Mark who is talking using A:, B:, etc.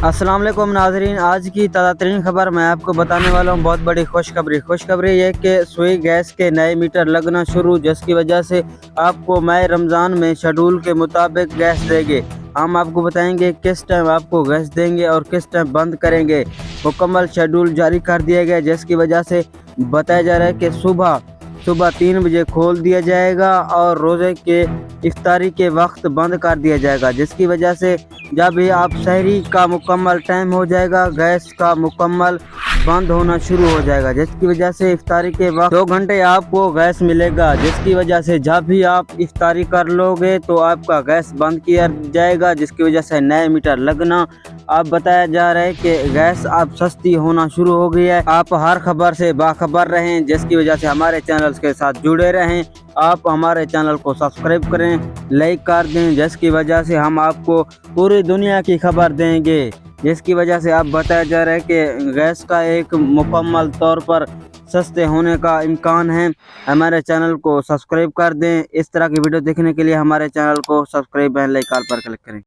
A: अस्सलाम वालेकुम नाज़रीन, आज की ताज़ा तरीन खबर मैं आपको बताने वाला हूँ। बहुत बड़ी खुशखबरी ये कि सुई गैस के नए मीटर लगना शुरू, जिसकी वजह से आपको मई रमज़ान में शेड्यूल के मुताबिक गैस देंगे। हम आपको बताएंगे किस टाइम आपको गैस देंगे और किस टाइम बंद करेंगे। मुकम्मल शेड्यूल जारी कर दिया गया, जिसकी वजह से बताया जा रहा है कि सुबह 3 बजे खोल दिया जाएगा और रोज़े के इफ्तारी के वक्त बंद कर दिया जाएगा, जिसकी वजह से जब भी आप सहरी का मुकम्मल टाइम हो जाएगा, गैस का मुकम्मल बंद होना शुरू हो जाएगा, जिसकी वजह से इफ्तारी के वक्त 2 घंटे आपको गैस मिलेगा, जिसकी वजह से जब भी आप इफ्तारी कर लोगे तो आपका गैस बंद किया जाएगा, जिसकी वजह से नए मीटर लगना। अब बताया जा रहा है कि गैस अब सस्ती होना शुरू हो गई है। आप हर खबर से बाखबर रहें, जिसकी वजह से हमारे चैनल के साथ जुड़े रहें। आप हमारे चैनल को सब्सक्राइब करें, लाइक कर दें, जिसकी वजह से हम आपको पूरी दुनिया की खबर देंगे। जिसकी वजह से अब बताया जा रहा है कि गैस का एक मुकम्मल तौर पर सस्ते होने का इम्कान है। हमारे चैनल को सब्सक्राइब कर दें। इस तरह की वीडियो देखने के लिए हमारे चैनल को सब्सक्राइब एंड लाइक पर क्लिक करें।